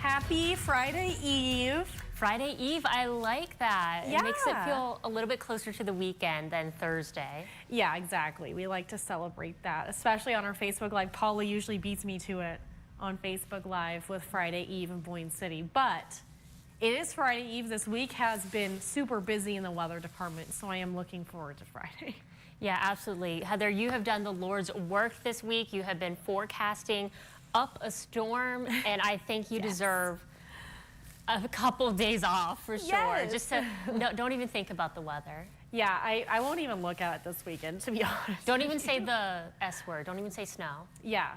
Happy Friday Eve. Friday Eve, I like that. Yeah. It makes it feel a little bit closer to the weekend than Thursday. Yeah, exactly. We like to celebrate that, especially on our Facebook Live. Paula usually beats me to it on Facebook Live with Friday Eve in Boyne City. But it is Friday Eve. This week has been super busy in the weather department, so I am looking forward to Friday. Yeah, absolutely. Heather, you have done the Lord's work this week. You have been forecasting up a storm, and I think you deserve a couple of days off for sure. Yes. Just to don't even think about the weather. Yeah, I won't even look at it this weekend, to be honest. Don't even say the S word. Don't even say snow. Yeah.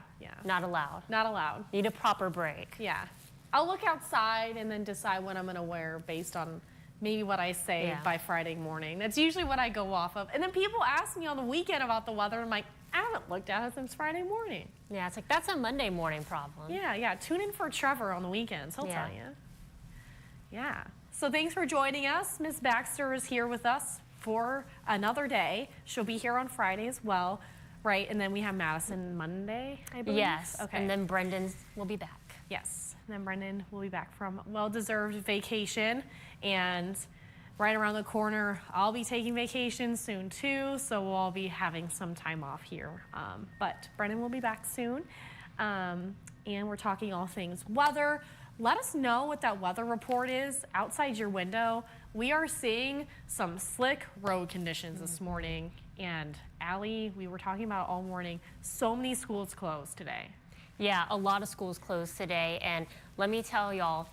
Not allowed. Not allowed. Need a proper break. Yeah. I'll look outside and then decide what I'm going to wear based on maybe what I say by Friday morning. That's usually what I go off of. And then people ask me on the weekend about the weather. I'm like, I haven't looked at it since Friday morning. Yeah, it's like, that's a Monday morning problem. Yeah. Tune in for Trevor on the weekends. He'll tell you. Yeah. So thanks for joining us. Miss Baxter is here with us for another day. She'll be here on Friday as well, right? And then we have Madison Monday, I believe. Yes. Okay. And then Brendan will be back. Yes. And then Brendan will be back from well-deserved vacation. And right around the corner, I'll be taking vacation soon too. So we'll all be having some time off here. But Brendan will be back soon. And we're talking all things weather. Let us know what that weather report is outside your window. We are seeing some slick road conditions this morning. And Allie, we were talking about it all morning. So many schools closed today. Yeah, a lot of schools closed today. And let me tell y'all,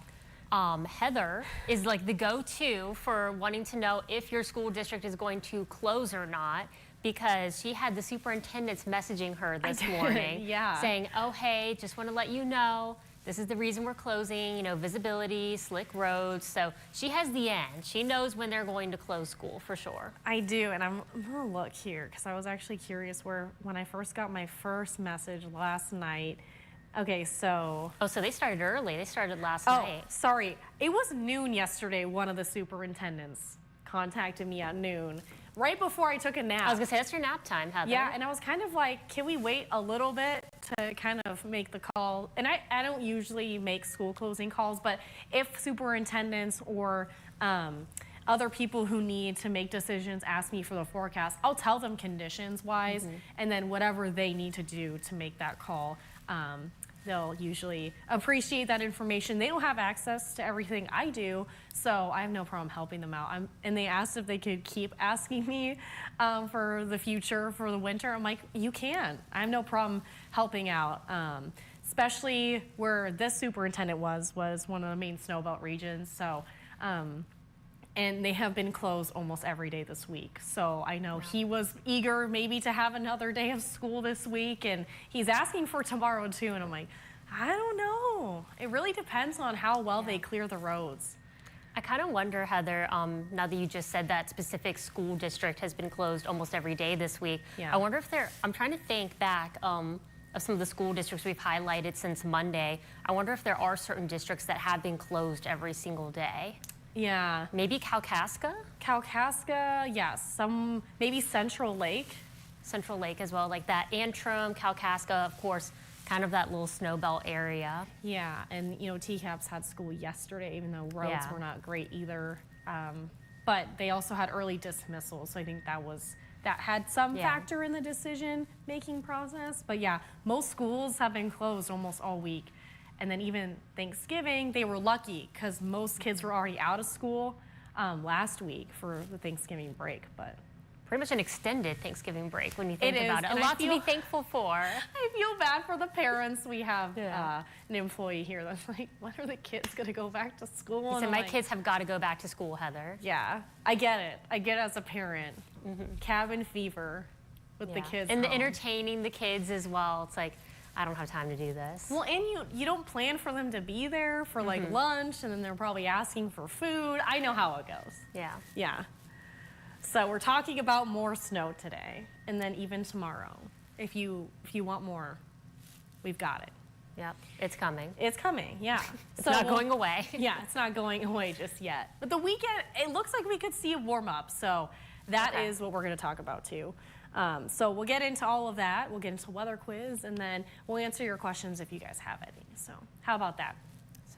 Heather is like the go-to for wanting to know if your school district is going to close or not, because she had the superintendents messaging her this morning saying, oh, hey, just want to let you know, this is the reason we're closing, you know, visibility, slick roads. So she has the end. She knows when they're going to close school for sure. I do, and I'm gonna look here because I was actually curious when I first got my first message last night. Okay, so. Oh, so they started early. They started last night. Oh, sorry. It was noon yesterday. One of the superintendents contacted me at noon, right before I took a nap. I was gonna say, that's your nap time, Heather. Yeah, and I was kind of like, can we wait a little bit to kind of make the call? And I don't usually make school closing calls, but if superintendents or other people who need to make decisions ask me for the forecast, I'll tell them conditions-wise, and then whatever they need to do to make that call. They'll usually appreciate that information. They don't have access to everything I do, so I have no problem helping them out. And they asked if they could keep asking me for the future, for the winter. I'm like, you can. I have no problem helping out, especially where this superintendent was one of the main snowbelt regions. So, and they have been closed almost every day this week. So I know he was eager maybe to have another day of school this week, and he's asking for tomorrow too. And I'm like, I don't know. It really depends on how well they clear the roads. I kind of wonder, Heather, now that you just said that specific school district has been closed almost every day this week, I wonder if I'm trying to think back of some of the school districts we've highlighted since Monday. I wonder if there are certain districts that have been closed every single day. Yeah. Maybe Kalkaska? Kalkaska, yes. Maybe Central Lake. Central Lake as well, like that. Antrim, Kalkaska, of course, kind of that little snowbelt area. Yeah, and you know, TCAPS had school yesterday, even though roads were not great either. But they also had early dismissal, so I think that had some factor in the decision-making process. But yeah, most schools have been closed almost all week. And then even Thanksgiving, they were lucky because most kids were already out of school last week for the Thanksgiving break. But pretty much an extended Thanksgiving break when you think about it. And a lot to be thankful for. I feel bad for the parents. We have an employee here that's like, when are the kids going to go back to school? So my kids have got to go back to school, Heather. Yeah, I get it. I get it as a parent. Cabin fever with the kids and home. Entertaining the kids as well. It's like, I don't have time to do this. Well, and you don't plan for them to be there for like lunch, and then they're probably asking for food. I know how it goes. Yeah. So we're talking about more snow today, and then even tomorrow. If you want more, we've got it. Yep, it's coming. It's coming, yeah. It's not going away. Yeah, it's not going away just yet. But the weekend, it looks like we could see a warm up, so that is what we're going to talk about too. So we'll get into all of that. We'll get into weather quiz, and then we'll answer your questions if you guys have any. So how about that?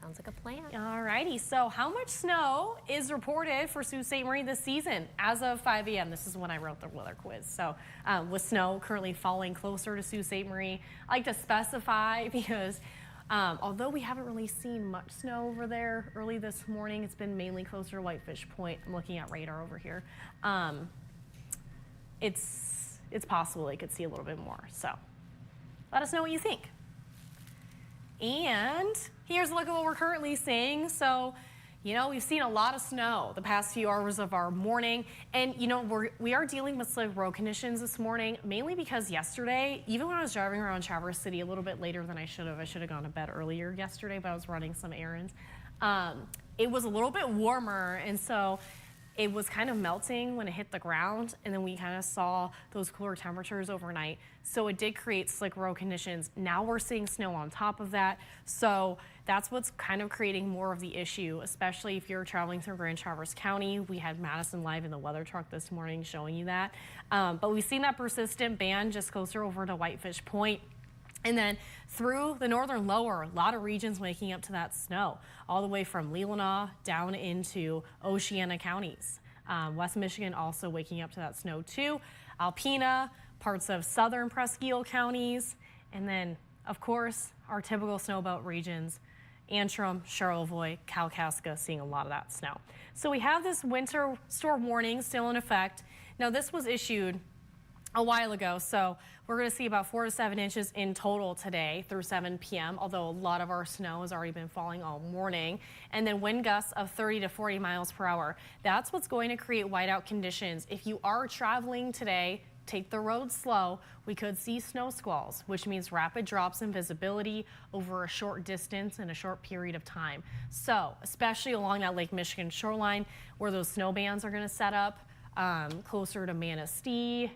Sounds like a plan. Alrighty, so how much snow is reported for Sault Ste. Marie this season? As of 5 a.m., this is when I wrote the weather quiz. So with snow currently falling closer to Sault Ste. Marie, I like to specify because although we haven't really seen much snow over there early this morning, it's been mainly closer to Whitefish Point. I'm looking at radar over here. It's possible they could see a little bit more. So let us know what you think. And here's a look at what we're currently seeing. So, we've seen a lot of snow the past few hours of our morning. And, we are dealing with slick road conditions this morning, mainly because yesterday, even when I was driving around Traverse City a little bit later than I should have gone to bed earlier yesterday, but I was running some errands. It was a little bit warmer, and so it was kind of melting when it hit the ground, and then we kind of saw those cooler temperatures overnight. So it did create slick road conditions. Now we're seeing snow on top of that. So that's what's kind of creating more of the issue, especially if you're traveling through Grand Traverse County. We had Madison Live in the weather truck this morning showing you that. But we've seen that persistent band just closer over to Whitefish Point. And then through the northern lower, a lot of regions waking up to that snow, all the way from Leelanau down into Oceana counties. West Michigan also waking up to that snow too. Alpena, parts of southern Presqu'île counties, and then of course our typical snowbelt regions, Antrim, Charlevoix, Kalkaska, seeing a lot of that snow. So we have this winter storm warning still in effect. Now this was issued a while ago, so we're going to see about 4 to 7 inches in total today through 7 p.m., although a lot of our snow has already been falling all morning. And then wind gusts of 30 to 40 miles per hour. That's what's going to create whiteout conditions. If you are traveling today, take the road slow. We could see snow squalls, which means rapid drops in visibility over a short distance in a short period of time. So especially along that Lake Michigan shoreline where those snow bands are going to set up, closer to Manistee,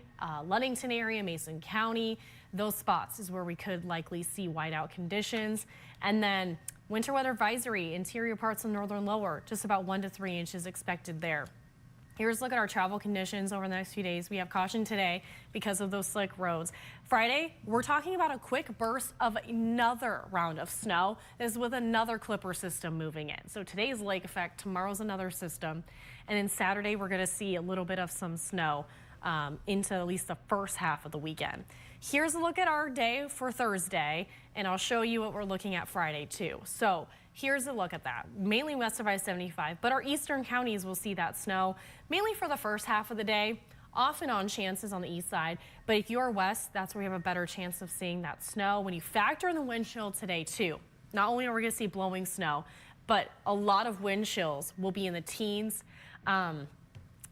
Ludington area, Mason County, those spots is where we could likely see whiteout conditions. And then winter weather advisory, interior parts of northern lower, just about 1 to 3 inches expected there. Here's a look at our travel conditions over the next few days. We have caution today because of those slick roads. Friday, we're talking about a quick burst of another round of snow. This is with another clipper system moving in. So today's lake effect, tomorrow's another system. And then Saturday, we're going to see a little bit of some snow into at least the first half of the weekend. Here's a look at our day for Thursday, and I'll show you what we're looking at Friday too. So here's a look at that, mainly west of I-75, but our eastern counties will see that snow mainly for the first half of the day, off and on chances on the east side. But if you're west, that's where you have a better chance of seeing that snow. When you factor in the wind chill today too, not only are we going to see blowing snow, but a lot of wind chills will be in the teens.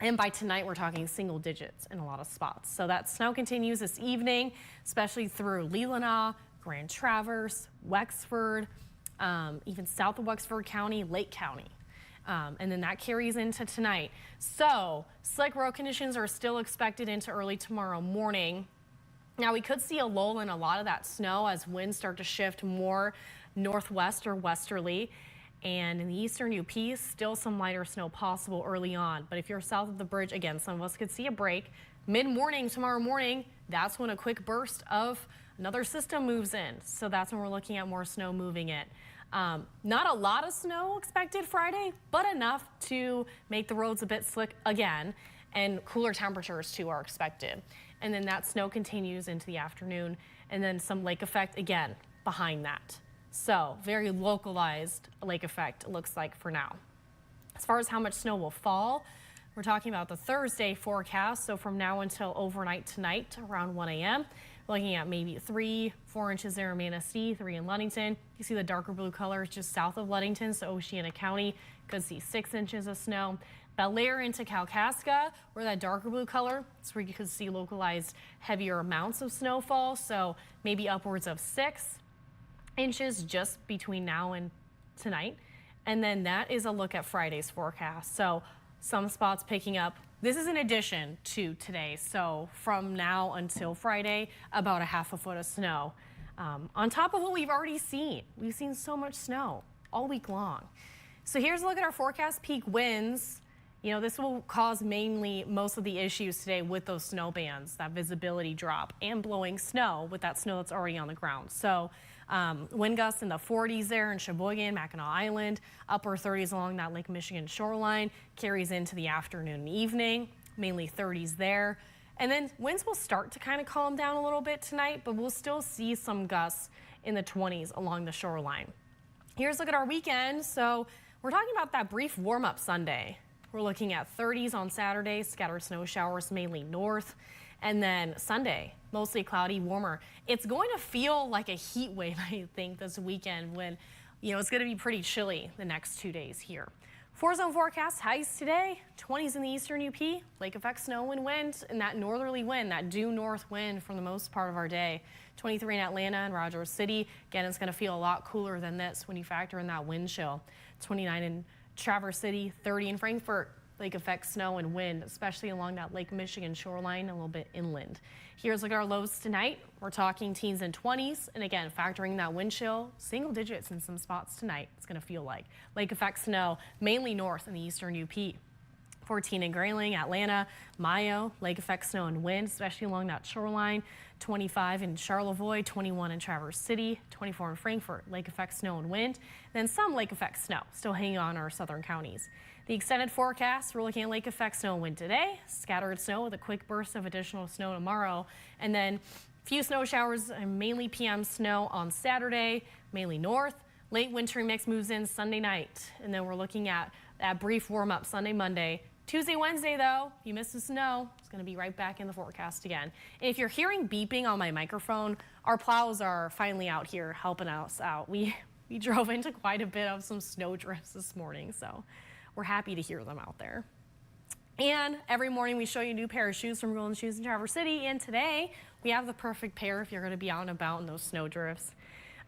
And by tonight, we're talking single digits in a lot of spots. So that snow continues this evening, especially through Leelanau, Grand Traverse, Wexford, even south of Wexford County, Lake County. And then that carries into tonight. So slick road conditions are still expected into early tomorrow morning. Now we could see a lull in a lot of that snow as winds start to shift more northwest or westerly. And in the eastern UP, still some lighter snow possible early on. But if you're south of the bridge, again, some of us could see a break. Mid-morning tomorrow morning, that's when a quick burst of another system moves in. So that's when we're looking at more snow moving in. Not a lot of snow expected Friday, but enough to make the roads a bit slick again. And cooler temperatures too are expected. And then that snow continues into the afternoon. And then some lake effect again behind that. So very localized lake effect it looks like for now. As far as how much snow will fall, we're talking about the Thursday forecast. So from now until overnight tonight around 1 a.m. looking at maybe 3-4 inches there in Manistee, 3 in Ludington. You see the darker blue colors just south of Ludington, so Oceana County could see 6 inches of snow. But layer into Kalkaska, where that darker blue color, that's where you could see localized heavier amounts of snowfall. So maybe upwards of 6 inches just between now and tonight. And then that is a look at Friday's forecast. So some spots picking up. This is in addition to today. So from now until Friday, about a ½ foot of snow. On top of what we've already seen. We've seen so much snow all week long. So here's a look at our forecast peak winds. This will cause mainly most of the issues today with those snow bands, that visibility drop, and blowing snow with that snow that's already on the ground. So Wind gusts in the 40s there in Sheboygan, Mackinac Island, upper 30s along that Lake Michigan shoreline, carries into the afternoon and evening, mainly 30s there. And then winds will start to kind of calm down a little bit tonight, but we'll still see some gusts in the 20s along the shoreline. Here's a look at our weekend. So we're talking about that brief warm-up Sunday. We're looking at 30s on Saturday, scattered snow showers mainly north. And then Sunday, mostly cloudy, warmer. It's going to feel like a heat wave, I think, this weekend when, it's going to be pretty chilly the next 2 days here. 4-zone forecast, highs today, 20s in the eastern UP, lake effect snow and wind, and that northerly wind, that due north wind for the most part of our day. 23 in Atlanta and Rogers City. Again, it's going to feel a lot cooler than this when you factor in that wind chill. 29 in Traverse City, 30 in Frankfort. Lake effect snow and wind, especially along that Lake Michigan shoreline, a little bit inland. Here's look at our lows tonight. We're talking teens and 20s, and again, factoring that wind chill, single digits in some spots tonight. It's going to feel like lake effect snow, mainly north in the eastern UP. 14 in Grayling, Atlanta, Mayo, lake effect snow and wind, especially along that shoreline. 25 in Charlevoix, 21 in Traverse City, 24 in Frankfort, lake effect snow and wind. Then some lake effect snow still hanging on our southern counties. The extended forecast, we're looking at lake effect snow and wind today, scattered snow with a quick burst of additional snow tomorrow, and then a few snow showers and mainly PM snow on Saturday, mainly north. Late wintry mix moves in Sunday night, and then we're looking at that brief warm up Sunday, Monday. Tuesday, Wednesday, though, you missed the snow. It's going to be right back in the forecast again. And if you're hearing beeping on my microphone, our plows are finally out here helping us out. We drove into quite a bit of some snow drifts this morning, so we're happy to hear them out there. And every morning we show you a new pair of shoes from Golden Shoes in Traverse City. And today we have the perfect pair if you're going to be out and about in those snow drifts.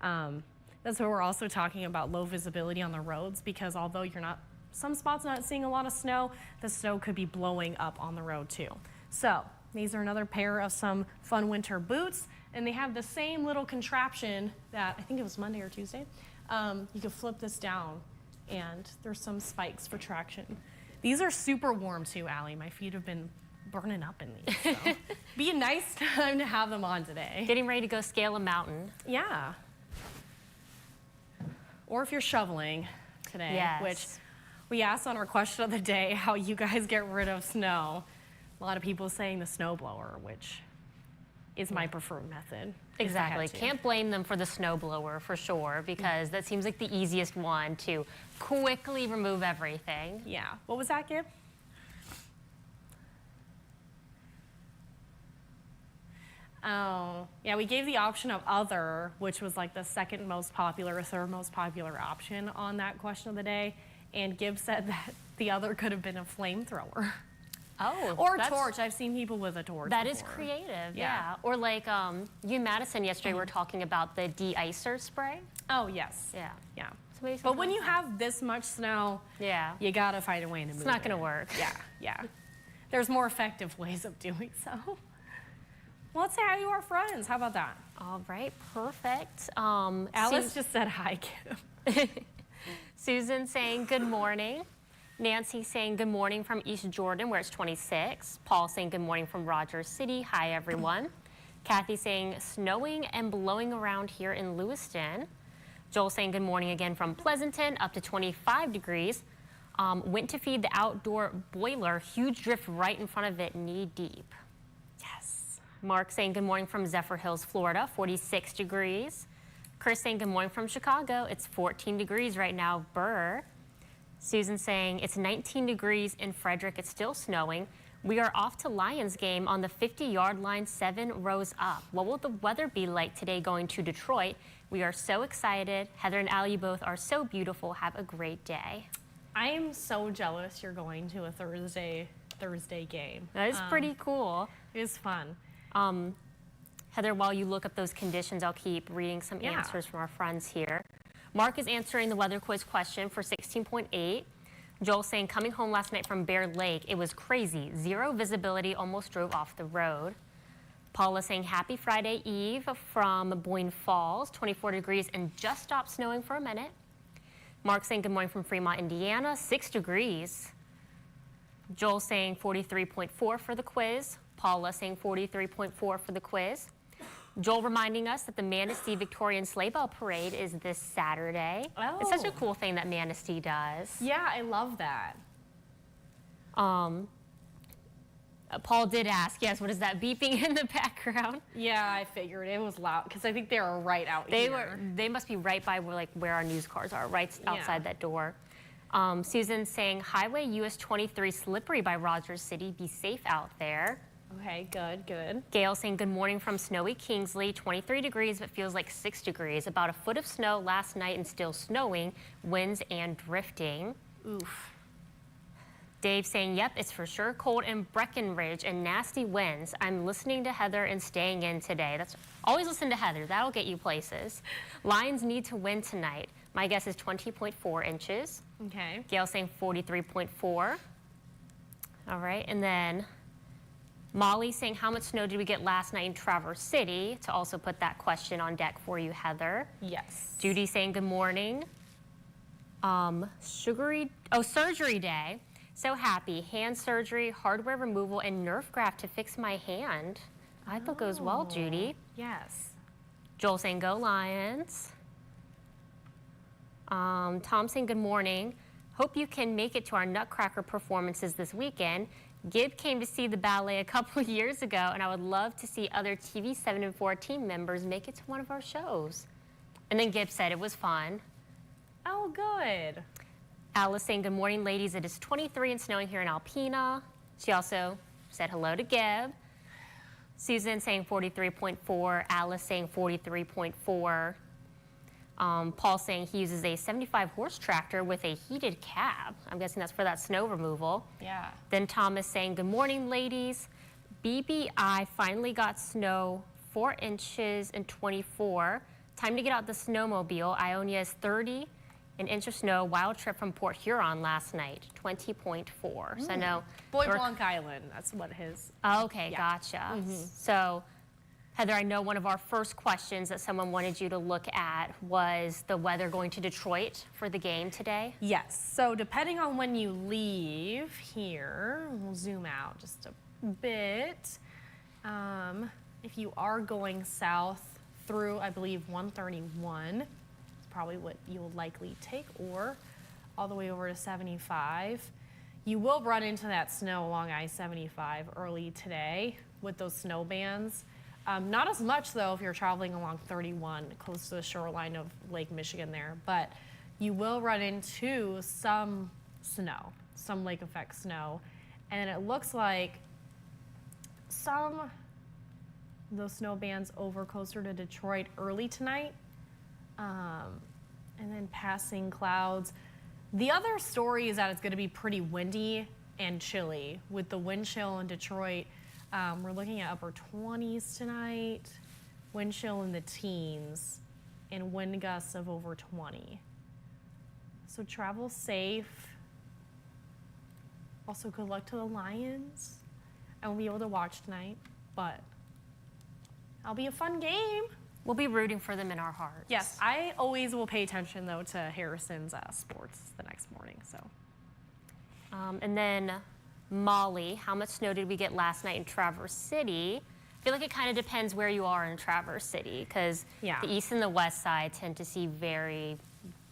That's why we're also talking about low visibility on the roads, because although some spots not seeing a lot of snow, the snow could be blowing up on the road too. So these are another pair of some fun winter boots, and they have the same little contraption that I think it was Monday or Tuesday. You can flip this down, and there's some spikes for traction. These are super warm too, Allie. My feet have been burning up in these. So be a nice time to have them on today. Getting ready to go scale a mountain. Yeah. Or if you're shoveling today, yes. Which we asked on our question of the day how you guys get rid of snow. A lot of people saying the snowblower, which is my preferred method. Exactly. Can't blame them for the snowblower for sure, because that seems like the easiest one to quickly remove everything. Yeah. What was that, Gib? Oh, yeah, we gave the option of other, which was like the second most popular or third most popular option on that question of the day. And Gibbs said that the other could have been a flamethrower. Oh, or a torch. I've seen people with a torch That before. is creative, yeah. Or like you and Madison yesterday were talking about the de-icer spray. Oh, yes. Yeah. Yeah. So but when you have this much snow, yeah, you got to find a way to move it. It's not going to work. Yeah, yeah. There's more effective ways of doing so. Well, let's say hi to our friends. How about that? All right, perfect. Alice just said hi, Kim. Susan saying good morning. Nancy saying good morning from East Jordan, where it's 26. Paul saying good morning from Rogers City. Hi, everyone. Kathy saying snowing and blowing around here in Lewiston. Joel saying good morning again from Pleasanton, up to 25 degrees. Went to feed the outdoor boiler. Huge drift right in front of it, knee deep. Yes. Mark saying good morning from Zephyr Hills, Florida, 46 degrees. Chris saying good morning from Chicago. It's 14 degrees right now, Burr. Susan saying it's 19 degrees in Frederick. It's still snowing. We are off to Lions game on the 50-yard line, 7 rows up. What will the weather be like today going to Detroit? We are so excited. Heather and Allie both are so beautiful. Have a great day. I am so jealous you're going to a Thursday game. That is pretty cool. It is fun. Heather, while you look up those conditions, I'll keep reading some answers from our friends here. Mark is answering the weather quiz question for 16.8. Joel saying, coming home last night from Bear Lake, it was crazy. 0 visibility, almost drove off the road. Paula saying, happy Friday Eve from Boyne Falls, 24 degrees and just stopped snowing for a minute. Mark saying, good morning from Fremont, Indiana, 6 degrees. Joel saying 43.4 for the quiz. Paula saying 43.4 for the quiz. Joel reminding us that the Manistee Victorian Sleigh Bell Parade is this Saturday. Oh. It's such a cool thing that Manistee does. Yeah, I love that. Paul did ask, yes, what is that beeping in the background? Yeah, I figured it was loud because I think they were right out here. They must be right by where our news cars are, right outside that door. Susan saying, Highway US 23 slippery by Rogers City. Be safe out there. Okay, good, good. Gail saying, good morning from snowy Kingsley. 23 degrees, but feels like 6 degrees. About a foot of snow last night and still snowing. Winds and drifting. Oof. Dave saying, yep, it's for sure cold in Breckenridge and nasty winds. I'm listening to Heather and staying in today. Always listen to Heather. That'll get you places. Lions need to win tonight. My guess is 20.4 inches. Okay. Gail saying 43.4. All right, and then Molly saying, how much snow did we get last night in Traverse City? To also put that question on deck for you, Heather. Yes. Judy saying, good morning. Surgery day. So happy. Hand surgery, hardware removal, and nerve graft to fix my hand. I hope it goes well, Judy. Yes. Joel saying, go Lions. Tom saying, good morning. Hope you can make it to our Nutcracker performances this weekend. Gib came to see the ballet a couple years ago, and I would love to see other TV 7 and 4 team members make it to one of our shows. And then Gib said it was fun. Oh, good. Alice saying, good morning, ladies. It is 23 and snowing here in Alpena. She also said hello to Gib. Susan saying 43.4. Alice saying 43.4. Paul saying he uses a 75-horse tractor with a heated cab. I'm guessing that's for that snow removal. Yeah. Then Thomas saying, good morning, ladies. BBI finally got snow 4 inches and 24. Time to get out the snowmobile. Ionia is 30. An inch of snow, wild trip from Port Huron last night, 20.4. So no. Boy Blanc Island, that's what his. Okay, gotcha. So Heather, I know one of our first questions that someone wanted you to look at was the weather going to Detroit for the game today. Yes, so depending on when you leave here, we'll zoom out just a bit. If you are going south through, I believe, 131, probably what you'll likely take, or all the way over to 75. You will run into that snow along I-75 early today with those snow bands. Not as much though if you're traveling along 31 close to the shoreline of Lake Michigan there, but you will run into some snow, some lake effect snow. And it looks like some of those snow bands over closer to Detroit early tonight. And then passing clouds. The other story is that it's going to be pretty windy and chilly. With the wind chill in Detroit, we're looking at upper 20s tonight, wind chill in the teens, and wind gusts of over 20. So travel safe. Also, good luck to the Lions. I won't be able to watch tonight, but it'll be a fun game. We'll be rooting for them in our hearts. Yes, I always will pay attention, though, to Harrison's sports the next morning. So, and then Molly, how much snow did we get last night in Traverse City? I feel like it kind of depends where you are in Traverse City, because the east and the west side tend to see very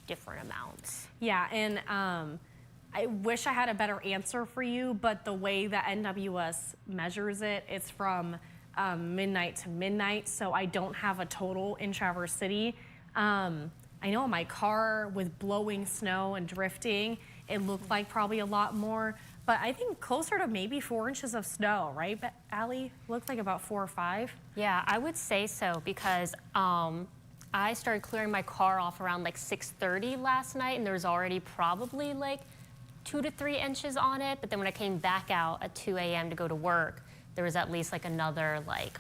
different amounts. Yeah, and I wish I had a better answer for you, but the way that NWS measures it, it's from midnight to midnight, so I don't have a total in Traverse City. I know in my car with blowing snow and drifting, it looked like probably a lot more, but I think closer to maybe 4 inches of snow, right, Alli? Looked like about 4 or 5. Yeah, I would say so, because I started clearing my car off around like 6:30 last night, and there was already probably like 2 to 3 inches on it, but then when I came back out at 2 a.m. to go to work, there was at least like another like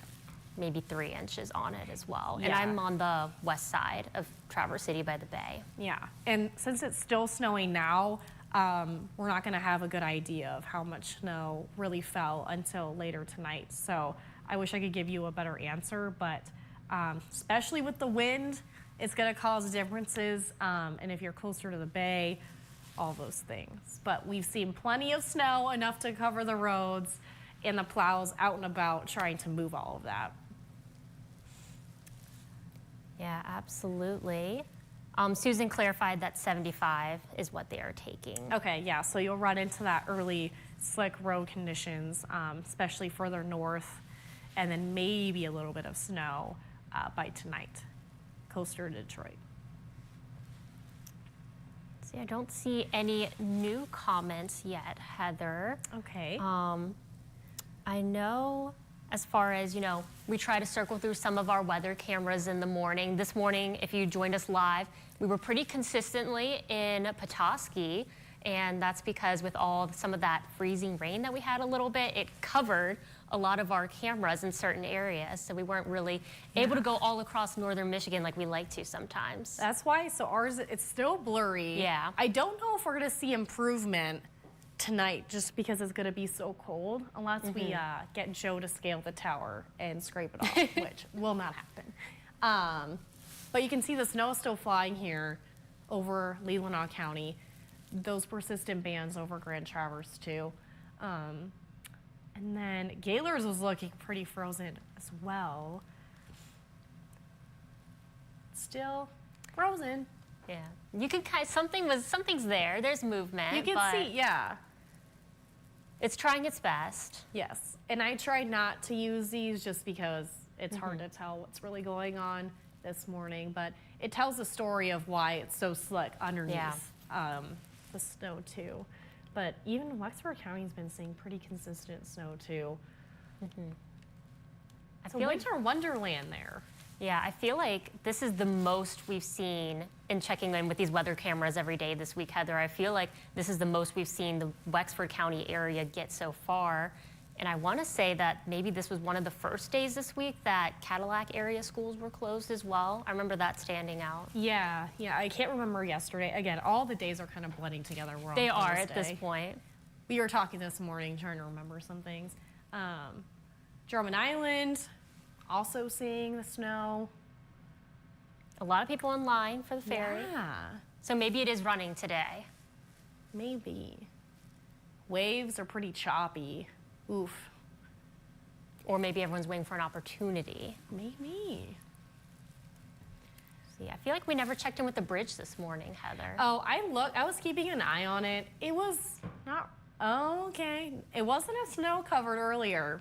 maybe 3 inches on it as well. And I'm on the west side of Traverse City by the bay. Yeah, and since it's still snowing now, we're not gonna have a good idea of how much snow really fell until later tonight. So I wish I could give you a better answer, but especially with the wind, it's gonna cause differences. And if you're closer to the bay, all those things. But we've seen plenty of snow, enough to cover the roads, and the plows out and about trying to move all of that. Yeah, absolutely. Susan clarified that 75 is what they are taking. Okay, yeah, so you'll run into that early slick road conditions, especially further north, and then maybe a little bit of snow by tonight, coaster to Detroit. See, I don't see any new comments yet, Heather. Okay. I know as far as, we try to circle through some of our weather cameras in the morning. This morning, if you joined us live, we were pretty consistently in Petoskey, and that's because with some of that freezing rain that we had a little bit, it covered a lot of our cameras in certain areas, so we weren't really able to go all across northern Michigan like we like to sometimes. That's why, so ours, it's still blurry. Yeah. I don't know if we're gonna see improvement tonight just because it's gonna be so cold, unless we get Joe to scale the tower and scrape it off, which will not happen. But you can see the snow still flying here over Leelanau County. Those persistent bands over Grand Traverse too. And then Gaylor's was looking pretty frozen as well. Still frozen. Yeah, you can something's there. There's movement. You can see, yeah. It's trying its best. Yes, and I tried not to use these just because it's hard to tell what's really going on this morning, but it tells the story of why it's so slick underneath the snow too. But even Wexford County's been seeing pretty consistent snow too. It's a winter wonderland there. Yeah, I feel like this is the most we've seen in checking in with these weather cameras every day this week, Heather. I feel like this is the most we've seen the Wexford County area get so far. And I want to say that maybe this was one of the first days this week that Cadillac area schools were closed as well. I remember that standing out. Yeah, I can't remember yesterday. Again, all the days are kind of blending together. They are at this point. We were talking this morning, trying to remember some things. Drummond Island, also seeing the snow. A lot of people in line for the ferry. Yeah. So maybe it is running today. Maybe. Waves are pretty choppy. Oof. Or maybe everyone's waiting for an opportunity. Maybe. See, I feel like we never checked in with the bridge this morning, Heather. Oh, I was keeping an eye on it. It was not, okay. It wasn't a snow covered earlier.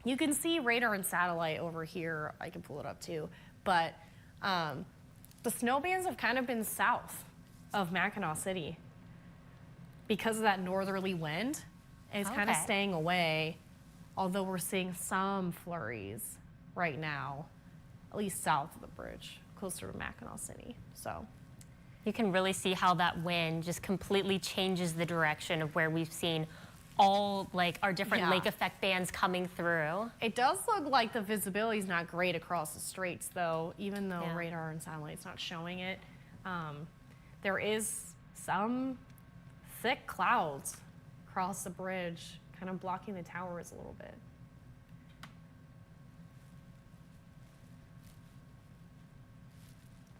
You can see radar and satellite over here. I can pull it up too. But the snow bands have kind of been south of Mackinac City because of that northerly wind. And it's kind of staying away, although we're seeing some flurries right now, at least south of the bridge, closer to Mackinac City. So you can really see how that wind just completely changes the direction of where we've seen all our different lake effect bands coming through. It does look like the visibility is not great across the straits, though, even though radar and satellite's not showing it. There is some thick clouds across the bridge, kind of blocking the towers a little bit.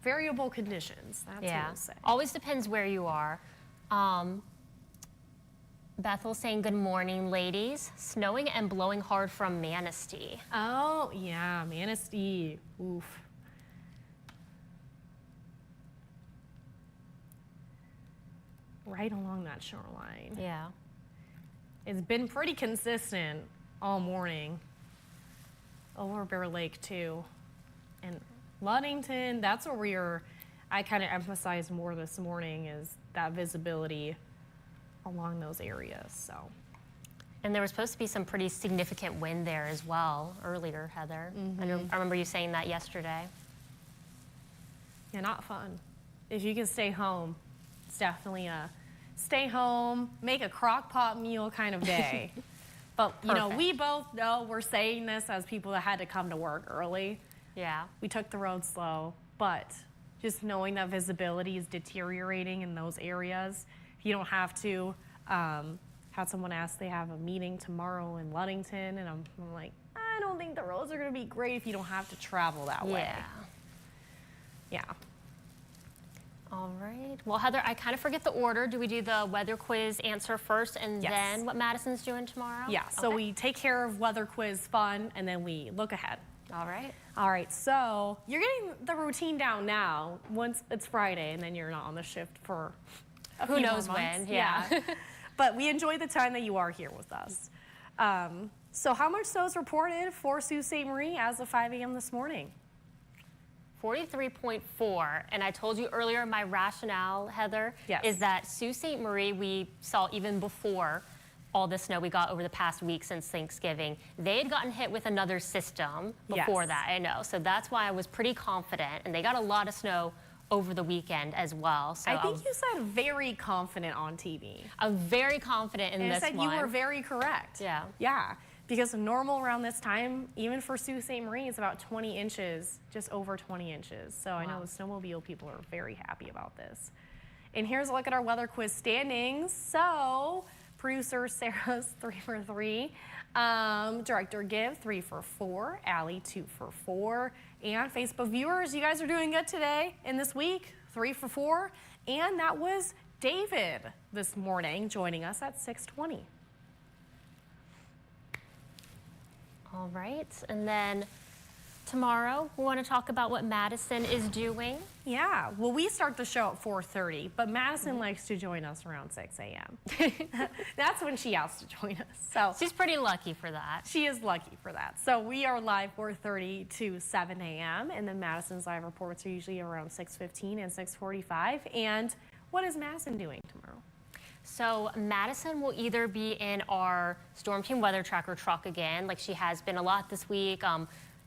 Variable conditions, that's what we'll say. Always depends where you are. Bethel saying, good morning, ladies. Snowing and blowing hard from Manistee. Oh, yeah, Manistee. Oof. Right along that shoreline. Yeah. It's been pretty consistent all morning. Over Bear Lake, too. And Ludington, that's where I kind of emphasized more this morning is that visibility along those areas, so. And there was supposed to be some pretty significant wind there as well earlier, Heather. I remember you saying that yesterday. Yeah, not fun. If you can stay home, it's definitely a stay home, make a crock pot meal kind of day. But, we both know we're saying this as people that had to come to work early. Yeah. We took the road slow, but just knowing that visibility is deteriorating in those areas, you don't have to. Had someone ask, they have a meeting tomorrow in Ludington, and I'm like, I don't think the roads are going to be great if you don't have to travel that way. Yeah. All right. Well, Heather, I kind of forget the order. Do we do the weather quiz answer first and then what Madison's doing tomorrow? Yeah, so we take care of weather quiz fun, and then we look ahead. All right. All right, so you're getting the routine down now once it's Friday, and then you're not on the shift for a Who few knows more months. when, yeah. But we enjoy the time that you are here with us. So how much snow is reported for Sault Ste. Marie as of 5 a.m. this morning? 43.4, and I told you earlier my rationale, Heather, Yes. is that Sault Ste. Marie, we saw even before all the snow we got over the past week since Thanksgiving, they had gotten hit with another system before Yes. that, I know. So that's why I was pretty confident, and they got a lot of snow over the weekend as well. So I think you said very confident on TV. I'm very confident in And I this said one. you were very correct. Yeah. Yeah, because normal around this time, even for Sault Ste. Marie, is about 20 inches, just over 20 inches. So I know the snowmobile people are very happy about this. And here's a look at our weather quiz standings. So producer Sarah's 3 for 3. Director Give 3 for 4. Alli 2 for 4. And Facebook viewers, you guys are doing good today and this week, 3 for 4. And that was David this morning joining us at 6:20. All right, and then tomorrow we want to talk about what Madison is doing. Yeah, well, we start the show at 4:30, but Madison likes to join us around 6 a.m. That's when she has to join us. So She's pretty lucky for that. she is lucky for that. So we are live 4:30 to 7 a.m. and then Madison's live reports are usually around 6:15 and 6:45. And what is Madison doing tomorrow? So Madison will either be in our Storm Team Weather Tracker truck again, like she has been a lot this week.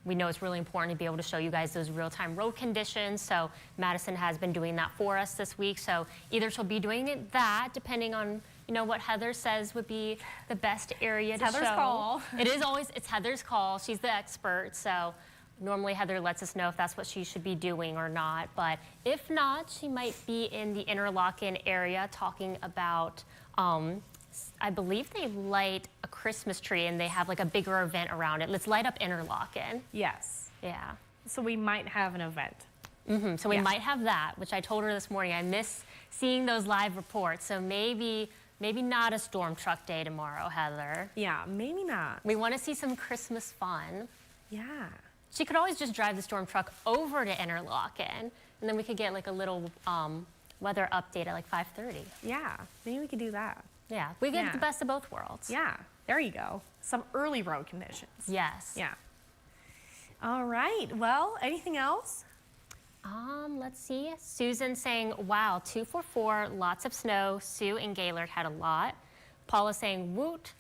We know it's really important to be able to show you guys those real-time road conditions. So Madison has been doing that for us this week. So either she'll be doing that, depending on what Heather says would be the best area to show. Heather's call. It's Heather's call. She's the expert. So normally Heather lets us know if that's what she should be doing or not. But if not, she might be in the Interlochen area talking about, I believe they light a Christmas tree and they have like a bigger event around it. Let's light up Interlochen. Yes. Yeah. So we might have an event. So we might have that, which I told her this morning. I miss seeing those live reports. So maybe not a storm truck day tomorrow, Heather. Yeah, maybe not. We want to see some Christmas fun. Yeah. She could always just drive the storm truck over to Interlochen, and then we could get like a little weather update at like 5:30. Yeah, maybe we could do that. Yeah, we get the best of both worlds. Yeah, there you go. Some early road conditions. Yes. Yeah. All right, well, anything else? Let's see. Susan saying, wow, 2 for 4, lots of snow. Sue and Gaylord had a lot. Paula saying, woot.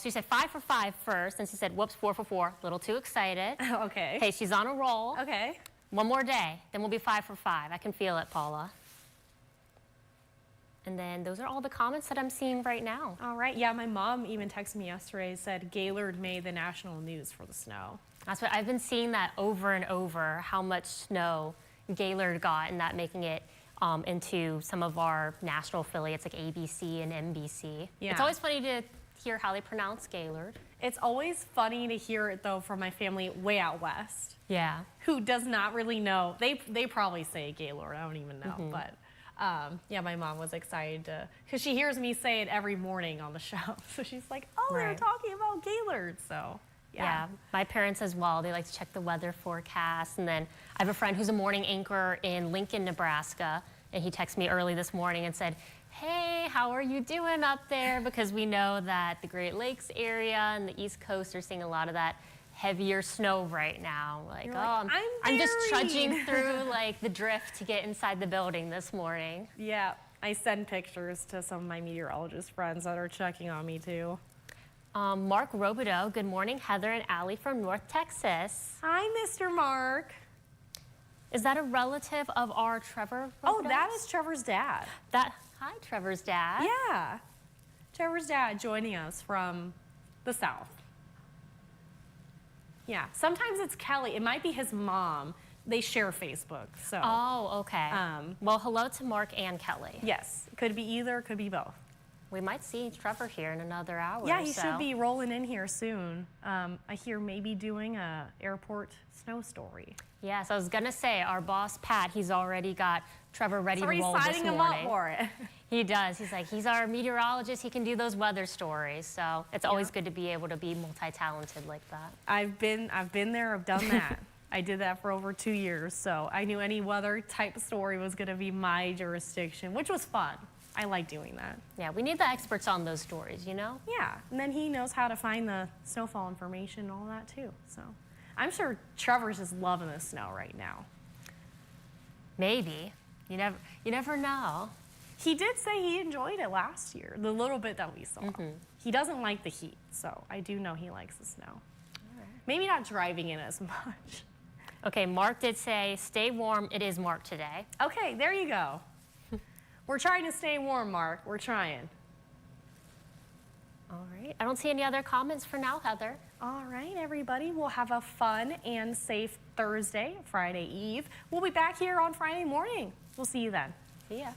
She said 5 for 5 first, and she said, whoops, 4 for 4. A little too excited. Okay. Hey, she's on a roll. Okay. One more day, then we'll be 5 for 5. I can feel it, Paula. And then those are all the comments that I'm seeing right now. All right. Yeah, my mom even texted me yesterday, said Gaylord made the national news for the snow. That's what I've been seeing that over and over, how much snow Gaylord got, and that making it into some of our national affiliates like ABC and NBC. Yeah. It's always funny to hear how they pronounce Gaylord. It's always funny to hear it, though, from my family way out west. Yeah. Who does not really know. They probably say Gaylord. I don't even know. But, yeah, my mom was excited to, because she hears me say it every morning on the show. So she's like, oh, they're talking about Gaylord. So, Yeah, my parents as well. They like to check the weather forecast. And then I have a friend who's a morning anchor in Lincoln, Nebraska. And he texted me early this morning and said, hey, how are you doing up there? Because we know that the Great Lakes area and the East Coast are seeing a lot of that heavier snow right now. Like, I'm just trudging through like the drift to get inside the building this morning. Yeah, I send pictures to some of my meteorologist friends that are checking on me too. Mark Robideau, good morning. Heather and Alli from North Texas. Hi, Mr. Mark. Is that a relative of our Trevor Robideau? Oh, that is Trevor's dad. Hi, Trevor's dad. Yeah, Trevor's dad joining us from the South. Yeah, sometimes it's Kelly. It might be his mom. They share Facebook, so. Oh, okay. Well, hello to Mark and Kelly. Yes, could be either, could be both. We might see Trevor here in another hour. Yeah, he should be rolling in here soon. I hear maybe doing a airport snow story. Yes, I was gonna say our boss Pat. He's already got Trevor ready to roll this morning. Signing him up for it. He does. He's like, he's our meteorologist. He can do those weather stories. So it's always good to be able to be multi-talented like that. I've been there, I've done that. I did that for over 2 years, so I knew any weather type story was going to be my jurisdiction, which was fun. I like doing that. Yeah, we need the experts on those stories, you know? Yeah, and then he knows how to find the snowfall information and all that too. So I'm sure Trevor's just loving the snow right now. Maybe. You never know. He did say he enjoyed it last year, the little bit that we saw. He doesn't like the heat, so I do know he likes the snow. Maybe not driving in as much. Okay, Mark did say, stay warm. It is Mark today. Okay, there you go. We're trying to stay warm, Mark. We're trying. All right. I don't see any other comments for now, Heather. All right, everybody. We'll have a fun and safe Thursday, Friday Eve. We'll be back here on Friday morning. We'll see you then. See ya.